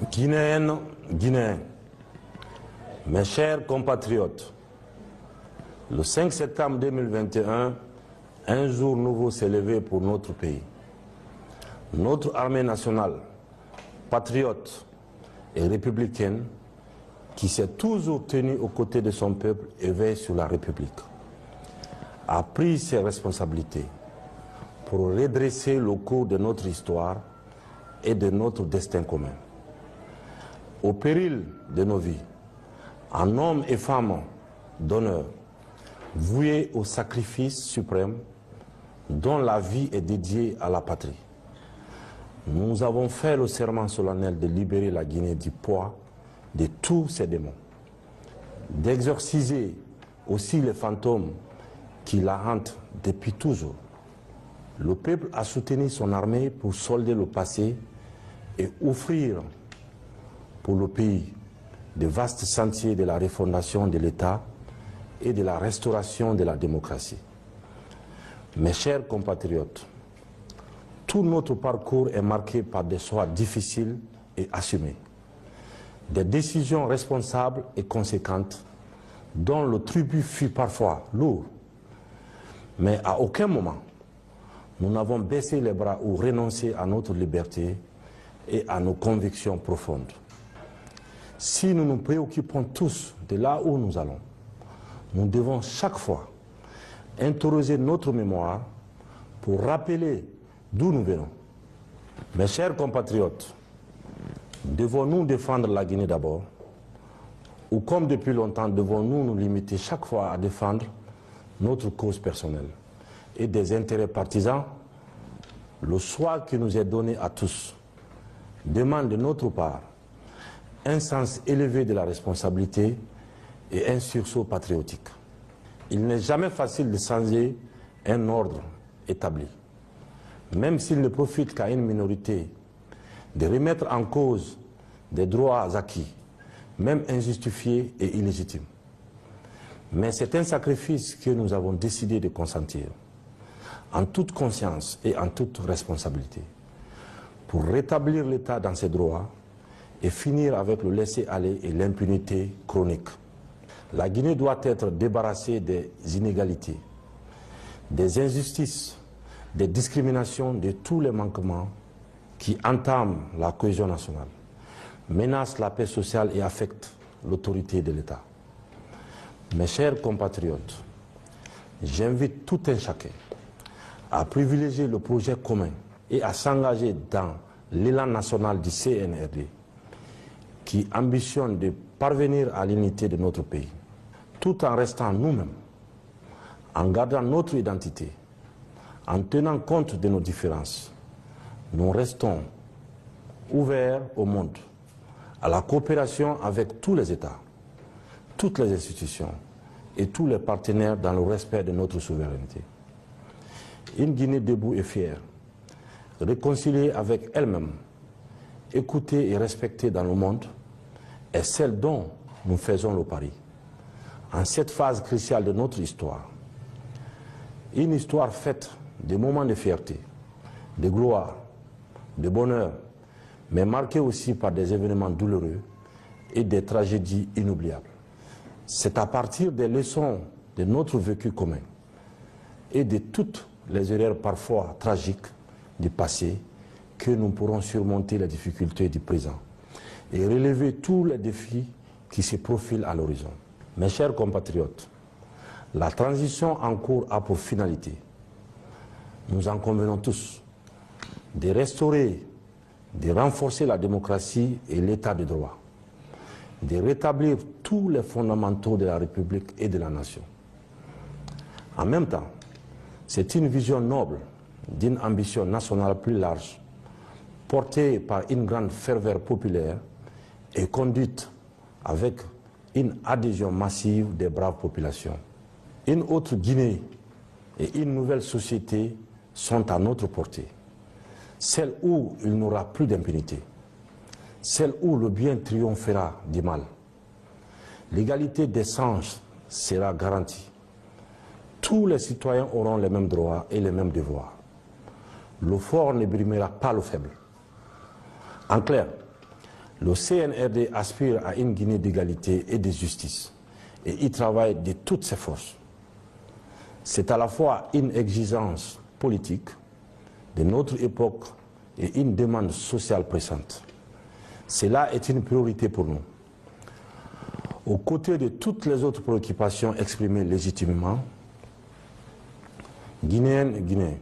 Guinéennes, Guinéens, mes chers compatriotes, le 5 septembre 2021, un jour nouveau s'est levé pour notre pays. Notre armée nationale, patriote et républicaine, qui s'est toujours tenue aux côtés de son peuple et veille sur la République, a pris ses responsabilités pour redresser le cours de notre histoire et de notre destin commun. Au péril de nos vies, en hommes et femmes d'honneur, voués au sacrifice suprême dont la vie est dédiée à la patrie. Nous avons fait le serment solennel de libérer la Guinée du poids de tous ses démons, d'exorciser aussi les fantômes qui la hantent depuis toujours. Le peuple a soutenu son armée pour solder le passé et offrir pour le pays de vastes sentiers de la refondation de l'État et de la restauration de la démocratie. Mes chers compatriotes, tout notre parcours est marqué par des choix difficiles et assumés, des décisions responsables et conséquentes dont le tribut fut parfois lourd. Mais à aucun moment, nous n'avons baissé les bras ou renoncé à notre liberté et à nos convictions profondes. Si nous nous préoccupons tous de là où nous allons, nous devons chaque fois interroger notre mémoire pour rappeler d'où nous venons. Mes chers compatriotes, devons-nous défendre la Guinée d'abord, ou comme depuis longtemps, devons-nous nous limiter chaque fois à défendre notre cause personnelle et des intérêts partisans? Le choix qui nous est donné à tous demande de notre part un sens élevé de la responsabilité et un sursaut patriotique. Il n'est jamais facile de changer un ordre établi, même s'il ne profite qu'à une minorité, de remettre en cause des droits acquis, même injustifiés et illégitimes. Mais c'est un sacrifice que nous avons décidé de consentir, en toute conscience et en toute responsabilité, pour rétablir l'État dans ses droits et finir avec le laisser-aller et l'impunité chronique. La Guinée doit être débarrassée des inégalités, des injustices, des discriminations, de tous les manquements qui entament la cohésion nationale, menacent la paix sociale et affectent l'autorité de l'État. Mes chers compatriotes, j'invite tout un chacun à privilégier le projet commun et à s'engager dans l'élan national du CNRD qui ambitionne de parvenir à l'unité de notre pays, tout en restant nous-mêmes, en gardant notre identité, en tenant compte de nos différences. Nous restons ouverts au monde, à la coopération avec tous les États, toutes les institutions et tous les partenaires dans le respect de notre souveraineté. Une Guinée debout et fière, réconciliée avec elle-même, écoutée et respectée dans le monde, est celle dont nous faisons le pari. En cette phase cruciale de notre histoire, une histoire faite de moments de fierté, de gloire, de bonheur, mais marquée aussi par des événements douloureux et des tragédies inoubliables. C'est à partir des leçons de notre vécu commun et de toutes les erreurs parfois tragiques du passé que nous pourrons surmonter les difficultés du présent et relever tous les défis qui se profilent à l'horizon. Mes chers compatriotes, la transition en cours a pour finalité, nous en convenons tous, de restaurer, de renforcer la démocratie et l'état de droit, de rétablir tous les fondamentaux de la République et de la nation. En même temps, c'est une vision noble d'une ambition nationale plus large, portée par une grande ferveur populaire et conduite avec une adhésion massive des braves populations. Une autre Guinée et une nouvelle société sont à notre portée. Celle où il n'y aura plus d'impunité. Celle où le bien triomphera du mal. L'égalité des chances sera garantie. Tous les citoyens auront les mêmes droits et les mêmes devoirs. Le fort ne brimera pas le faible. En clair, Le CNRD aspire à une Guinée d'égalité et de justice et y travaille de toutes ses forces. C'est à la fois une exigence politique de notre époque et une demande sociale pressante. Cela est une priorité pour nous. Aux côtés de toutes les autres préoccupations exprimées légitimement, Guinéennes et Guinéens,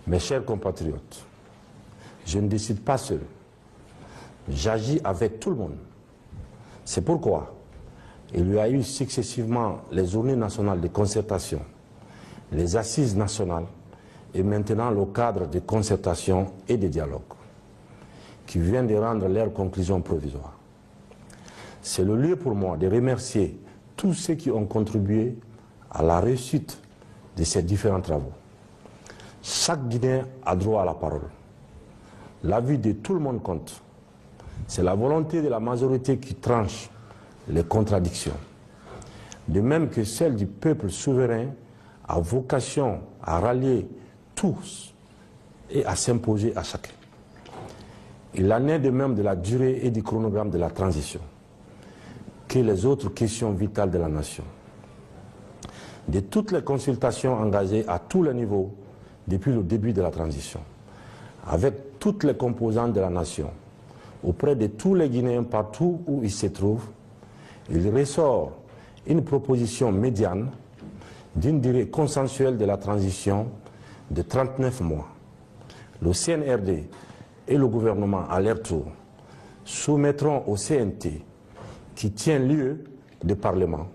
mes chers compatriotes, je ne décide pas seul. J'agis avec tout le monde. C'est pourquoi il y a eu successivement les journées nationales de concertation, les assises nationales et maintenant le cadre de concertation et de dialogue qui vient de rendre leurs conclusions provisoires. C'est le lieu pour moi de remercier tous ceux qui ont contribué à la réussite de ces différents travaux. Chaque Guinéen a droit à la parole. L'avis de tout le monde compte. C'est la volonté de la majorité qui tranche les contradictions. De même que celle du peuple souverain a vocation à rallier tous et à s'imposer à chacun. Il en est de même de la durée et du chronogramme de la transition, que les autres questions vitales de la nation. De toutes les consultations engagées à tous les niveaux depuis le début de la transition, avec toutes les composantes de la nation, auprès de tous les Guinéens partout où ils se trouvent, il ressort une proposition médiane d'une durée consensuelle de la transition de 39 mois. Le CNRD et le gouvernement, à leur tour, soumettront au CNT, qui tient lieu de Parlement,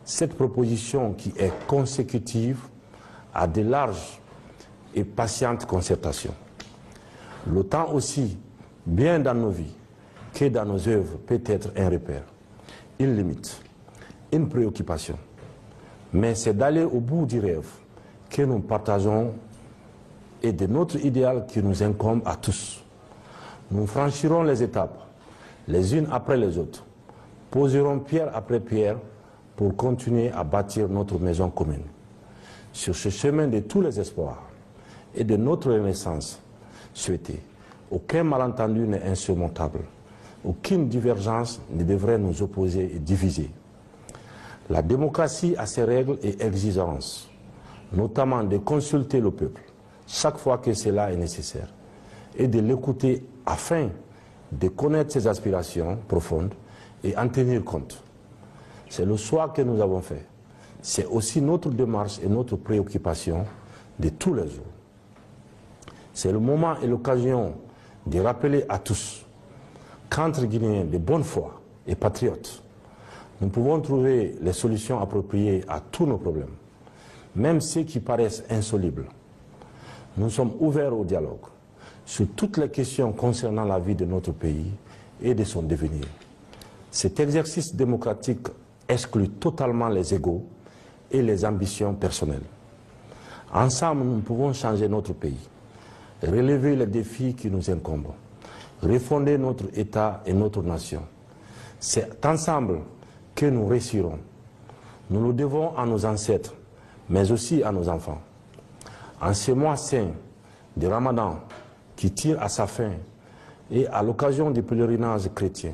cette proposition qui est consécutive à de larges et patientes concertations. Le temps aussi, bien dans nos vies que dans nos œuvres, peut être un repère, une limite, une préoccupation. Mais c'est d'aller au bout du rêve que nous partageons et de notre idéal qui nous incombe à tous. Nous franchirons les étapes, les unes après les autres, poserons pierre après pierre pour continuer à bâtir notre maison commune. Sur ce chemin de tous les espoirs et de notre renaissance souhaitée, aucun malentendu n'est insurmontable, aucune divergence ne devrait nous opposer et diviser. La démocratie a ses règles et exigences, notamment de consulter le peuple chaque fois que cela est nécessaire et de l'écouter afin de connaître ses aspirations profondes et en tenir compte. C'est le choix que nous avons fait. C'est aussi notre démarche et notre préoccupation de tous les jours. C'est le moment et l'occasion de rappeler à tous qu'entre Guinéens de bonne foi et patriotes, nous pouvons trouver les solutions appropriées à tous nos problèmes, même ceux qui paraissent insolubles. Nous sommes ouverts au dialogue sur toutes les questions concernant la vie de notre pays et de son devenir. Cet exercice démocratique exclut totalement les égos et les ambitions personnelles. Ensemble, nous pouvons changer notre pays, relever les défis qui nous incombent, refonder notre État et notre nation. C'est ensemble que nous réussirons. Nous le devons à nos ancêtres, mais aussi à nos enfants. En ce mois saint de Ramadan qui tire à sa fin et à l'occasion du pèlerinage chrétien,